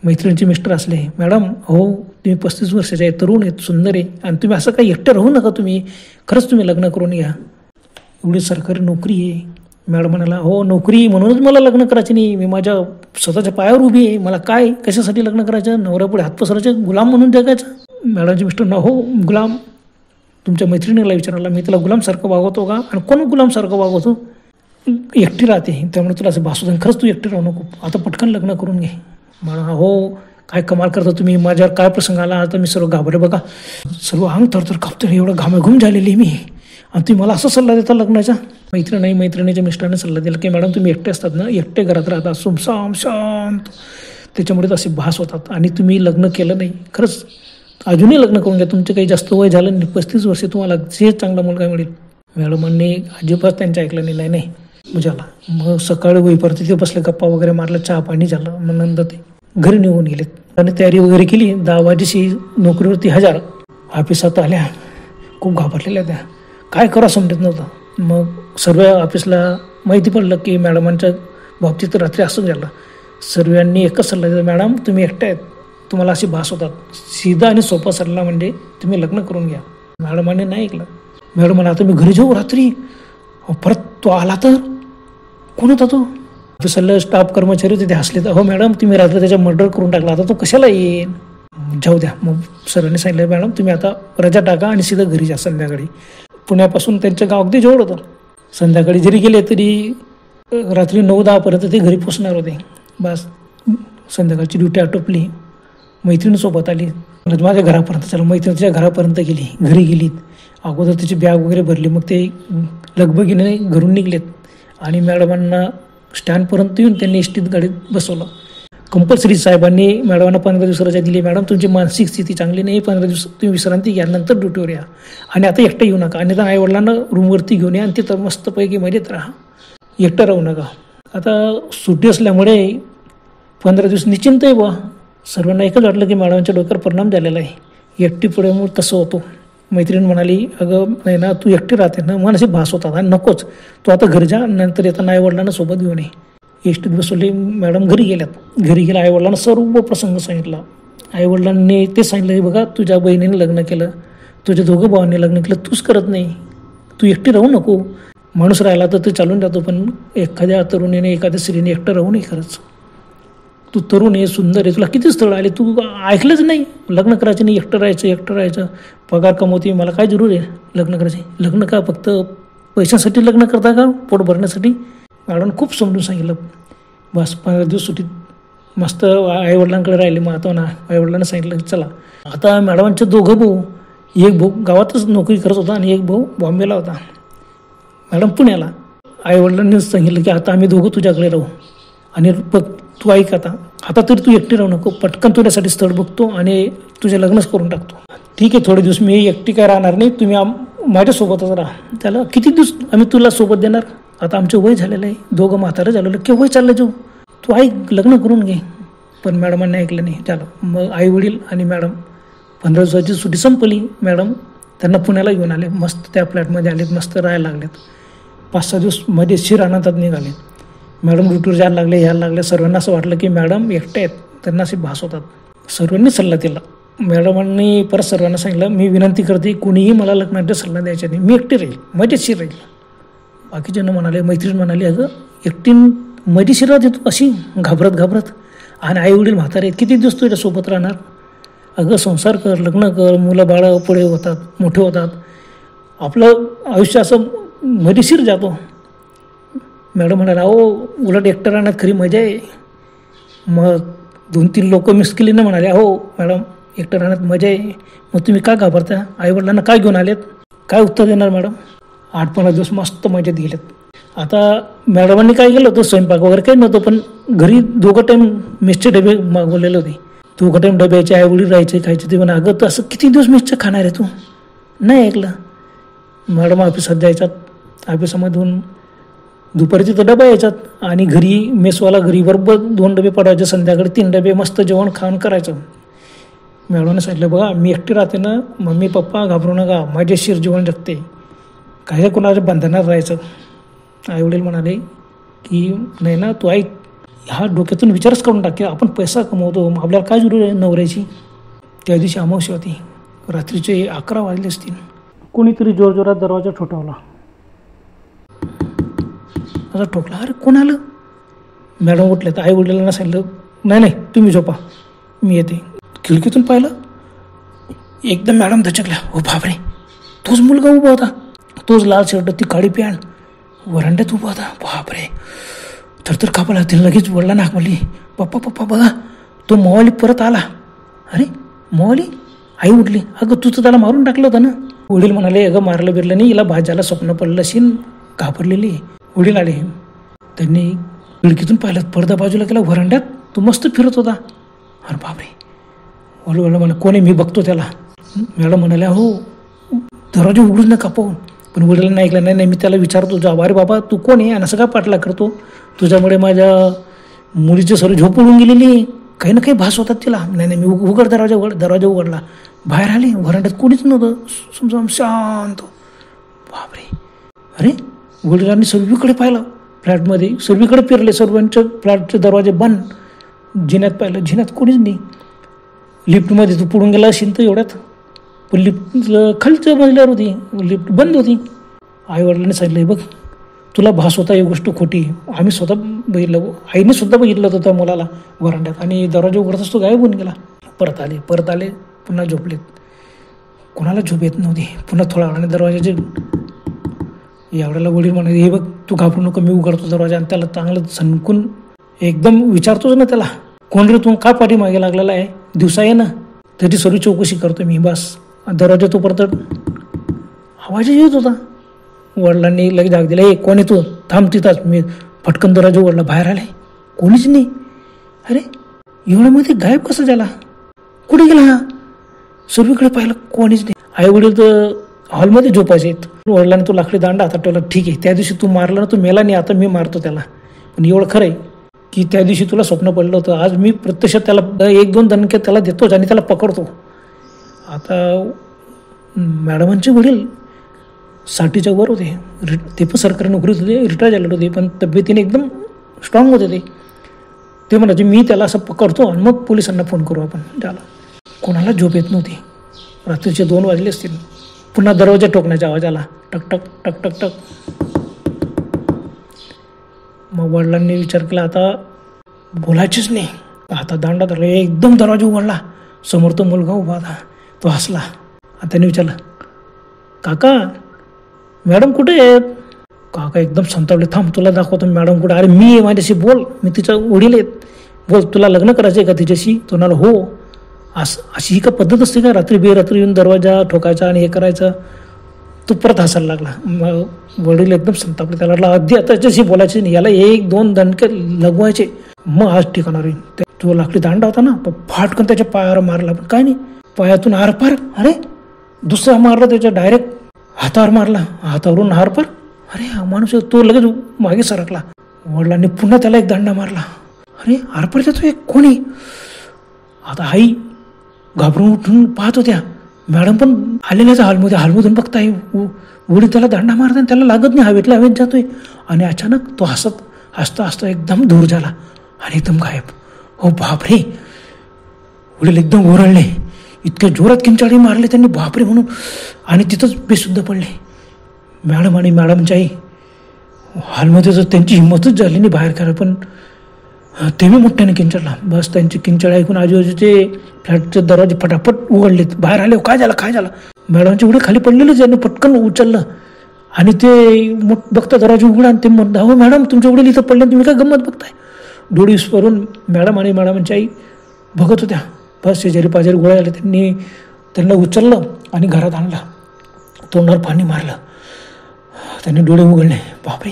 मैत्रिणीचे मिस्टर असले, मॅडम हो तुम्ही 35 वर्षाचे आहे, तरुण आहेत, सुंदर आहे, आणि तुम्ही असं काही एकटं राहू नका, तुम्ही खरंच तुम्ही लग्न करून घ्या, एवढी सरकारी नोकरी आहे. मॅडम म्हणाला, हो नोकरी म्हणूनच मला लग्न करायचे नाही, मी माझ्या स्वतःच्या पायावर उभी आहे, मला काय कशासाठी लग्न करायचं, नवऱ्यापुढे हात पसरायचे, गुलाम म्हणून जगायचं. मॅडमचे मिस्टर ना, हो गुलाम. तुमच्या मैत्रिणीला विचारायला, मी तुला गुलामसारखं वागवतो का, आणि कोण गुलामसारखं वागवतो, एकटी राहते त्यामुळे तुला असं भासू, खरंच तू एकटी राहू नको, आता पटकन लग्न करून घे. मला हो काय कमाल करता तुम्ही, माझ्यावर काय प्रसंग आला, आता मी सर्व घाबरले, बघा सर्व अंग थरथर कापतं, एवढं घामाघूम झालेली मी, आणि तुम्ही मला असा सल्ला देता लग्नाचा. मैत्रिणीच्या मिस्टरांनी सल्ला दिला की मॅडम तुम्ही एकटे असतात ना, एकटे घरात राहतात सुमसाम शांत, त्याच्यामुळे असे भास होतात, आणि तुम्ही लग्न केलं नाही, खरंच अजूनही लग्न करून घ्या, तुमचे काही जास्त वय झालं नाही, 35 वर्षे तुम्हाला जे चांगला मुलगा मिळेल. मॅडमांनी अजिबात त्यांचं ऐकलं नाही, नाही झाला. मग सकाळी होईपर्यंत तिथे बसले, गप्पा वगैरे मारलं, चहा पाणी झालं, मग नंतर ते घरी निघून गेलेत आणि तयारी वगैरे केली. 10 वाजेशी नोकरीवरती हजर. ऑफिसात आल्या, खूप घाबरलेल्या त्या, काय करा समजत नव्हतं. मग सर्व ऑफिसला माहिती पडलं की मॅडमांच्या बाबतीत रात्री असं झालं. सर्वांनी एकच सल्ला दिला, मॅडम तुम्ही एकट्या आहेत, तुम्हाला अशी भास होतात, सीधा आणि सोपा सल्ला म्हणजे तुम्ही लग्न करून घ्या. मॅडमांनी नाही ऐकलं. मॅडम म्हणा, आता मी घरी जाऊ रात्री, परत तो आला तर, कोण होता तो. ऑफिसला स्टाफ कर्मचारी तिथे हसले, तर हो मॅडम तुम्ही रात्री त्याचा मर्डर करून टाकला, आता तो कशाला येईल, जाऊ द्या. मग सरांनी सांगितलं, मॅडम तुम्ही आता रजा टाका आणि सीधा घरी जा. संध्याकाळी पुण्यापासून त्यांच्या गाव अगदी जवळ होतं, संध्याकाळी जरी गेले तरी रात्री 9-10 पर्यंत ते घरी पोचणार होते. बस संध्याकाळची ड्युटी आटोपली, मैत्रिणीसोबत आली, माझ्या घरापर्यंत चला, मैत्रिणीच्या घरापर्यंत गेली, घरी गेलीत, अगोदर तिची बॅग वगैरे भरली, मग ते लगबगीने घरून निघलेत आणि मॅडमांना स्टँडपर्यंत येऊन त्यांनी एसटीत गाडीत बसवलं. कंपल्सरी साहेबांनी मॅडमांना 15 दिवस रजा दिली. मॅडम तुमची मानसिक स्थिती चांगली नाही, 15 दिवस तुम्ही विश्रांती घ्या, नंतर ड्युटीवर या, आणि आता एकटं येऊ नका, आणि आई वडिलांना रूमवरती घेऊन या आणि तिथं मस्तपैकी मजेत राहा, एकटं राहू नका. आता सुट्टी असल्यामुळे 15 दिवस निश्चिंत आहे बा. सर्वांना एकच वाटलं की मॅडमच्या डोक्यावर परिणाम झालेला आहे, एकटी पुढे मग तसं होतो. मैत्रीण म्हणाली, अगं नाही ना, तू एकटी राहते ना, मन असे भास होतात आणि नकोच, तू आता घरी जा, नंतर येताना आईवडिलांना सोबत घेऊन ये. एसटीत बसवली. मॅडम घरी गेल्यात. घरी गेल्या आईवडिलांना सर्व प्रसंग सांगितला. आईवडिलांनी ते सांगितलं, बघा तुझ्या बहिणीने लग्न केलं, तुझ्या दोघं भावांनी लग्न केलं, तूच करत नाही, तू एकटी राहू नको. माणूस राहिला तर ते चालून जातो, पण एखाद्या तरुणीने एखाद्या स्त्रीने एकटं राहू नये. खरंच तू तरुण आहे, सुंदर आहे, तुला किती स्थळ आले, तू ऐकलंच नाही. लग्न करायचं नाही, एकटं राहायचं, पगार कमवते, मला काय जरूर आहे लग्न करायचे. लग्न का फक्त पैशासाठी लग्न करता का, पोट भरण्यासाठी? मॅडम खूप समजून सांगितलं. बस 15 दिवस सुट्टीत मस्त आईवडिलांकडे राहिले. मग आता ना आईवडिलांना सांगितलं, चला आता. मॅडमांचे दोघं भाऊ, एक भाऊ गावातच नोकरी करत होता आणि एक भाऊ बॉम्बेला होता, मॅडम पुण्याला. आईवडिलांनी सांगितलं की आता आम्ही दोघं तुझ्याकडे राहू आणि बघ तू ऐक, आता तरी तू एकटी राहू नको, पटकन तुझ्यासाठी स्थळ बघतो आणि तुझे लग्नच करून टाकतो. ठीक आहे, थोडे दिवस मी एकटी काय राहणार नाही, तुम्ही माझ्यासोबतच राहा. त्याला किती दिवस आम्ही तुला सोबत देणार, आता आमचं वय झालेलं आहे, दोघं म्हातारं झालेलं, केव्हा चाललं जाऊ, तू ऐक लग्न करून घे. पण मॅडमांनी ऐकलं नाही. झालं. मग आई वडील आणि मॅडम 15 दिवसाची सुट्टी संपली. मॅडम त्यांना पुण्याला घेऊन आले. मस्त त्या फ्लॅटमध्ये आलेत, मस्त राहायला लागलेत. 5-6 दिवस मजेशीर आनंदात निघाले. मॅडम ड्युटीवर जायला यायला लागले. सर्वांना असं वाटलं की मॅडम एकट्या आहेत, त्यांना असे भास होतात. सर्वांनी सल्ला दिला. मॅडमांनी परत सर्वांना सांगितलं, मी विनंती करते, कोणीही मला लग्नाचा सल्ला द्यायचा नाही, मी एकटी राहील, मजेशीर राहील. बाकीच्यांना म्हणाले, मैत्रीण म्हणाली, अगं एकटी मजेशीर राहते तू अशी घाबरत, आणि आई वडील म्हातारे किती दिवस तुझ्यासोबत राहणार, अगं संसार कर, लग्न कर, मुलं बाळं पुढे होतात, मोठे होतात, आपलं आयुष्य असं मजेशीर जातो. मॅडम म्हणाला, अहो उलट एकटं राहण्यात खरी मजा आहे. मग 2-3 लोक मिसकिलीनं म्हणाले, अहो मॅडम एकटं राहण्यात मजा आहे, मग तुम्ही का घाबरता, आईवडिलांना काय घेऊन आलेत, काय उत्तर देणार मॅडम? 8-15 दिवस मस्त मजेत गेलेत. आता मॅडमांनी काय केलं होतं, स्वयंपाक वगैरे काही नव्हतं, पण घरी 2 टाईम मेसचे डबे मागवलेले होते. 2 टाईम डब्याचे आईवडील राहायचे, खायचे. ते म्हणा, अगं तर असं किती दिवस मेसचं खाणार आहे तू? नाही ऐकलं. मॅडम ऑफिसात जायच्यात, ऑफिसामधून दुपारी तिथं डबा यायच्यात आणि घरी मेसवाला घरी बरोबर 2 डबे पडायचे, संध्याकाळी 3 डबे, मस्त जेवण खाऊन करायचं. मॅडमने सांगितलं, बघा मी एकटी राहते ना, मम्मी पप्पा घाबरू नका, मजेशीर जीवन जगते, काही कोणाच्या बंधनात राहायचं. आईवडील म्हणाले की नाही ना, तू ऐक, हा डोक्यातून विचारच करून टाके, आपण पैसा कमवतो, आपल्याला काय जरूर आहे नवऱ्याची. त्या दिवशी अमावस्या होती, रात्रीचे 11 वाजले असतील. कोणीतरी जोरजोरात दरवाजा ठोठावला. असं ठोकला, अरे कोण आलं? मॅडम उठल्या. तर आई वडिलांना सांगितलं, नाही तुम्ही झोपा, मी येते. खिडकीतून पाहिलं, एकदम मॅडम दचकल्या. हो बापरे, तोच मुलगा उभा होता, तोच लाल शर्ट, ती काळी पॅन्ट, वरांड्यात उभा होता. बापरे, थरथर कापला. तिने लगेच वडिलांना हाक मारली, पप्पा बघा, तो मोवाली परत आला. अरे मोवाली? आई उठली, अगं तू तर त्याला मारून टाकलं होतं ना. वडील म्हणाले, अगं मारलं बिरलं नाही, हिला भाज्याला स्वप्न पडलं असेल, घाबरलेली. वडील आले, त्यांनी खिडकीतून पाहिलं, पडदा बाजूला केला, वरांड्यात तो मस्त फिरत होता. अरे बापरे. वडील म्हणा, कोणी, मी बघतो त्याला. मॅडम म्हणाल्या, हो दरवाजा उघडून नका पाहून. पण वडिलांना ऐकलं, नाही मी त्याला विचारतो, जा, अरे बाबा तू कोण आहे आणि असं का पाठला करतो, तुझ्यामुळे माझ्या मुलीची सर्व झोप उडून गेलेली, काही ना काही भास होतात तिला. नाही मी उघड, दरवाजा उघडला, बाहेर आले, वरांड्यात कोणीच नव्हतं, समजा शांत. बापरे. अरे वडिलांनी सर्वीकडे पाहिलं, फ्लॅटमध्ये सर्वीकडे फिरले, सर्वांच्या फ्लॅटचे दरवाजे बंद. जिन्यात पाहिलं, जिन्यात कोणीच नाही. लिफ्टमध्ये तू पुढून गेला असेल तर एवढ्यात, पण लिफ्ट खालच्या मजल्यावर होती, लिफ्ट बंद होती. आईवडिलांनी सांगितलं, बघ तुला भास होता, ही गोष्ट खोटी, आम्ही स्वतः बघितलं, आईने सुद्धा बघितलं होतं त्या मुलाला वरांड्यात, आणि दरवाजा उघडताच तो गायब होऊन गेला. परत आले, पुन्हा झोपलेत. कोणाला झोप येत नव्हती. पुन्हा थोडा वेळाने दरवाजाचे एवढ्याला वडील म्हणाले, हे बघ तू घाबरू नको, मी उघडतो दरवाजा. आणि त्याला चांगलं सणकून एकदम विचारतोच ना त्याला, कोण रे तू, का पाठीमागे लागलेला आहे, दिवसा आहे ना, त्याची सर्व चौकशी करतो मी. बस दरवाजा तो परत आवाज येत होता. वडिलांनी लगेच जाग दिला, कोण आहे तू, थांब तिथंच. मी फटकन दरवाजा उघडला, बाहेर आले, कोणीच नाही. अरे एवढ्यामध्ये गायब कसं झाला, कुठे गेला हा? सर्वीकडे पाहिलं, कोणीच नाही. आई वडील तर हॉलमध्ये झोपायचे आहेत. वडिलांनी तो लाकडी दांडा हातात ठेवला, ठीक आहे त्या दिवशी तू मारला ना, तू मेला नाही, आता मी मारतो त्याला. पण एवढं खरं आहे की त्या दिवशी तुला स्वप्न पडलं होतं, आज मी प्रत्यक्षात त्याला 1-2 दणके त्याला देतोच आणि त्याला पकडतो. आता मॅडमांचे वडील 60च्या वर होते. ते पण सरकारी नोकरीत होते, रिटायर झालेले होते, पण तब्येतीने एकदम स्ट्रॉंग होते. ते म्हणायचे मी त्याला असं पकडतो आणि मग पोलिसांना फोन करू आपण. त्याला कोणाला झोप येत नव्हती. रात्रीचे 2 वाजले असतील. पुन्हा दरवाजा ठोकण्याचा आवाज आला, टक टक टक टक टक. मग वडिलांनी विचार केला आता बोलायचीच नाही. आता दांडा धरला, एकदम दरवाजा उघडला. समोर तो मुलगा उभा होता. तो हसला आणि त्याने विचारलं, काका मॅडम कुठे आहेत? काका एकदम संतापले, थांब तुला दाखवतो मॅडम कुठे. अरे मी माझ्याशी बोल, मी तिचा वडील आहेत, बोल तुला लग्न करायचं आहे का तिच्याशी? तो म्हणाला हो. अशी ही का पद्धत असते का रात्री बेरात्री येऊन दरवाजा ठोकायचा आणि हे करायचं? तो परत हसायला लागला. मग वडील एकदम संतापले, त्याला लागला अगदी आता त्याच्याशी बोलायचे नाही, याला 1-2 दणके लगवायचे मग आज ठिकाणार येईल. तो लाकडी दांडा होता ना, फाटकन त्याच्या पायावर मारला, पण काय नाही, पायातून आरपार. अरे दुसरा मारला त्याच्या डायरेक्ट हातावर मारला, हातावरून आरपार. अरे हा माणूस, तो लगेच मागे सरकला. वडिलांनी पुन्हा त्याला एक दांडा मारला. अरे आरपार जातो एक कोणी. आता आई घाबरून उठून पाहत होत्या. मॅडम पण आलेल्याच हॉलमधून बघताय. वडील त्याला दांडा मारताय, त्याला लागत नाही, हवेत जातोय. आणि अचानक तो हसता एकदम दूर झाला आणि एकदम गायब. हो बापरे. वडील एकदम ओरडले, इतक्या जोरात किंचाळी मारले त्यांनी, बापरे म्हणून, आणि तिथंच बेशुद्ध पडले. मॅडम आणि मॅडमच्या आई हॉलमध्ये जर त्यांची हिंमतच झाली नाही बाहेर काढा, पण तेही मोठ्याने किंचाळला. बस त्यांची किंचाळ ऐकून आजूबाजूचे फ्लॅटचे दरवाजे फटाफट उघडलेत. बाहेर आले, काय झालं? मॅडमचे उडे खाली पडलेलेच, यांनी पटकन उचललं आणि ते बघता दरवाजे उघडा आणि ते म्हणता, हो मॅडम तुमच्या उडील इथं पडले, तुम्ही काय गंमत बघताय? डोळी विस्फारून मॅडम आणि मॅडमची आई बघत होत्या. बस शेजारी पाजारी गोळ्या आले, त्यांना उचललं आणि घरात आणलं. तोंडावर पाणी मारलं. त्यांनी डोळे उघडले. बापरे,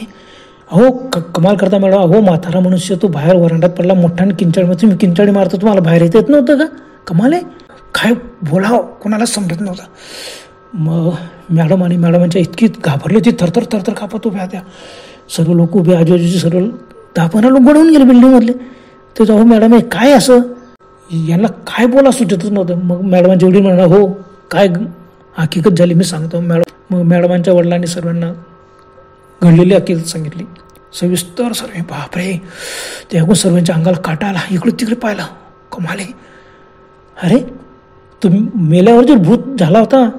अहो कमाल करता मॅडम. अहो म्हातारा मनुष्य तो बाहेर वरांड्यात पडला मोठ्याने किंचाळीमध्ये, तुम्ही किंचाळी मारता, तुम्हाला बाहेर येत नव्हतं का? कमाल आहे. काय बोलावं कोणालाच समजत नव्हतं. मग मॅडम आणि मॅडमांच्या इतकी घाबरली होती, थरथर कापत उभ्या त्या. सर्व लोक उभे, आजूबाजूचे सर्व 10-15 लोक गडवून गेले बिल्डिंगमधले. ते जाऊ मॅडम, हे काय असं? यांना काय बोला सुचतच नव्हतं. मग मॅडमांच्या वडील म्हणा, हो काय हकीकत झाली मी सांगतो मॅडम. मग मॅडमांच्या वडिलांनी सर्वांना घडलेली हकीकत सांगितली सविस्तर सर्व. बापरे, ते ऐकून सर्वांच्या अंगाला काटा आला. इकडे तिकडे पाहिला, कमाले. अरे तुम्ही मेल्यावर जर भूत झाला होता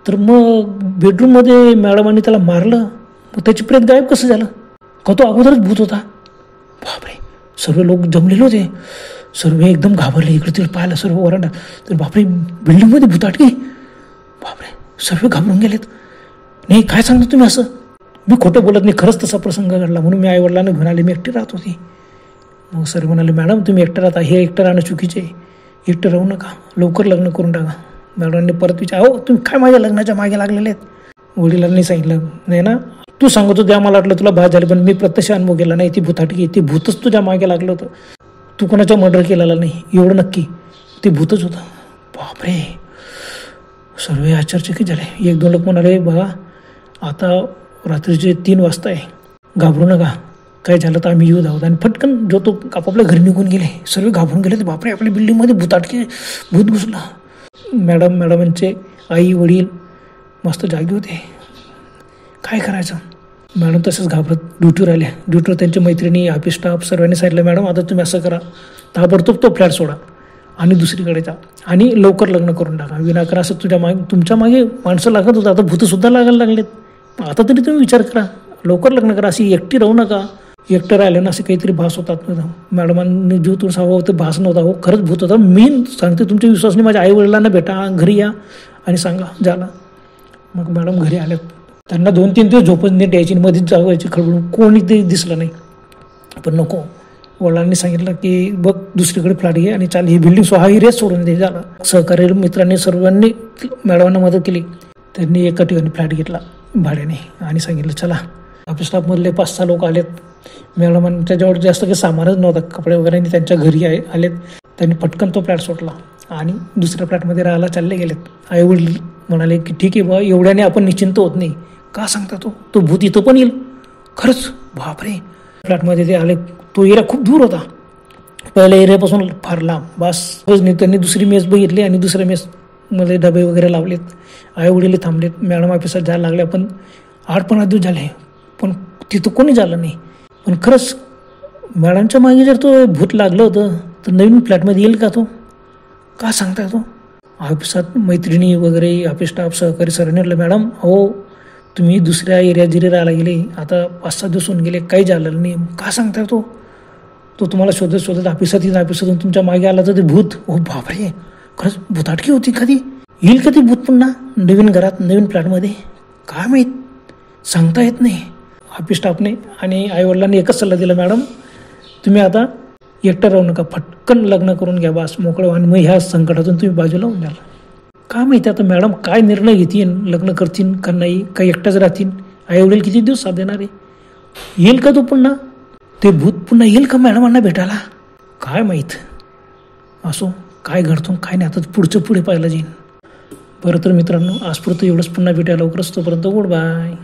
तर मग बेडरूममध्ये मॅडमांनी त्याला मारलं, मग त्याची प्रेत गायब कसं झालं? का तो अगोदरच भूत होता? बापरे, सर्व लोक जमलेले होते. सर्व एकदम घाबरले, इकडे तिकडे पाहिलं सर्व वरांडा. तर बापरे, बिल्डिंगमध्ये भूत अटके. बापरे, सर्व घाबरून गेलेत. नाही काय सांगता तुम्ही असं? मी खोटं बोलत नाही, खरंच तसा प्रसंग घडला म्हणून मी आईवडिलांना घेऊन आले, मी एकटी राहत होती. मग सर्व म्हणाले, मॅडम तुम्ही एकटं राहता, हे एकटं राहणं चुकीचे, एकटं राहू नका, लवकर लग्न करून टाका. मॅडमने परत विचार, हो तुम्ही काय माझ्या लग्नाच्या मागे लागलेले आहेत? वडिलांनी सांगितलं, नाही ना, तू सांगत होते आम्हाला वाटलं तुला भात झाली, पण मी प्रत्यक्ष अनुभव केला नाही. ती भूताटकी, ते भूतच तुझ्या मागे लागलं होतं. तू कोणाचा मर्डर केलेला नाही, एवढं नक्की, ते भूतच होतं. बापरे, सर्व आश्चर्यचकित झाले. 1-2 लोक म्हणाले, बघा आता रात्रीचे 3 वाजता आहे, घाबरू नका, काय झालं तर आम्ही येऊ धावत. आणि फटकन जो तो आपापल्या घरी निघून गेले. सर्व घाबरून गेले. बापरे, आपल्या बिल्डिंगमध्ये भूत घुसला. मॅडमांचे आई वडील मस्त जागी होते. काय करायचं? मॅडम तसंच घाबरत ड्युटीवर आल्या. ड्युटीवर त्यांच्या मैत्रिणी, ऑफिस स्टाफ सर्वांनी सांगितलं, मॅडम आता तुम्ही असं करा, ताबडतोब तो फ्लॅट सोडा आणि दुसरीकडे जा आणि लवकर लग्न करून टाका. विनाकारण असं तुमच्या मागे माणसं लागत होतं, आता भूतसुद्धा लागायला लागलेत. आता तरी तुम्ही विचार करा, लवकर लग्न करा. अशी एकटी राहू नका. एकटं राहिलं ना असे काहीतरी भास होतात. मॅडमांनी जीव तुला सांगा होतं, भास नव्हता, हो खरंच भूत होता. मी सांगते तुमच्या विश्वासने माझ्या आई वडिलांना भेटा, घरी या आणि सांगा झाला. मग मॅडम घरी आल्यात. त्यांना 2-3 दिवस झोपच नीट यायची, मध्येच जागायची खडबडून, कोणी ते दिसलं नाही. पण नको, वडिलांनी सांगितलं की बघ दुसरीकडे फ्लॅट घे आणि चाल, ही बिल्डिंग हा एरिया सोडून दे. झाला. सहकारी मित्रांनी सर्वांनी मॅडमांना मदत केली. त्यांनी एका ठिकाणी फ्लॅट घेतला भाड्याने आणि सांगितलं चला. ऑफिस स्टाफमधले 5-6 लोक आलेत. मॅडमांच्या जवळ जास्त काही सामानच नव्हतं, कपडे वगैरे, त्यांच्या घरी आलेत. त्यांनी पटकन तो फ्लॅट सोडला आणि दुसऱ्या फ्लॅटमध्ये राहायला चालले गेलेत. आई वडील म्हणाले की ठीक आहे बा, एवढ्याने आपण निश्चिंत होत नाही. का सांगता तो भूत इथं पण येईल? खरंच बापरे. फ्लॅटमध्ये ते आले. तो एरिया खूप दूर होता, पहिल्या एरियापासून फार लांब. बस त्यांनी दुसरी मेस बघितली आणि दुसऱ्या मेस मध्ये डबे वगैरे लावलेत, आई वडील थांबलेत, मॅडम ऑफिसात जायला लागल्या, पण 8-15 दिवस झाले पण तिथं कोणी झालं नाही. पण खरंच मॅडमच्या मागे जर तो भूत लागलं होतं तर नवीन फ्लॅटमध्ये येईल का तो? का सांगताय तो? ऑफिसात मैत्रिणी वगैरे ऑफिस स्टाफ सहकारी सरांनी म्हटलं, मॅडम हो तुम्ही दुसऱ्या एरियात जरी राहायला गेले, आता 5-6 दिवस होऊन गेले, काही झालं नाही, का सांगताय तो? तो तुम्हाला शोधत शोधत ऑफिसातून तुमच्या मागे आला तर ते भूत. ओ बापरे, खरंच भूताटकी होती. कधी येईल का ती भूत पुन्हा नवीन घरात नवीन फ्लॅटमध्ये? काय माहीत, सांगता येत नाही. ऑफिस स्टाफने आणि आईवडिलांनी एकच सल्ला दिला, मॅडम तुम्ही आता एकटं राहू नका, फटकन लग्न करून घ्या, बस मोकळं, आणि मग ह्या संकटातून तुम्ही बाजूला होऊन द्याल. काय माहिती आता मॅडम काय निर्णय घेतील, लग्न करतील का नाही, का एकट्याच राहतील, आईवडील किती दिवस साथ देणार आहे? येईल का तो पुन्हा, ते भूत पुन्हा येईल का मॅडमांना भेटायला? काय माहीत. असो, काय घडतो काय नाही, आता पुढचं पुढे पाहायला जाईल. बरं तर मित्रांनो, आजपुरतं एवढंच. पुन्हा भेटायला लवकरच, तोपर्यंत गुड बाय.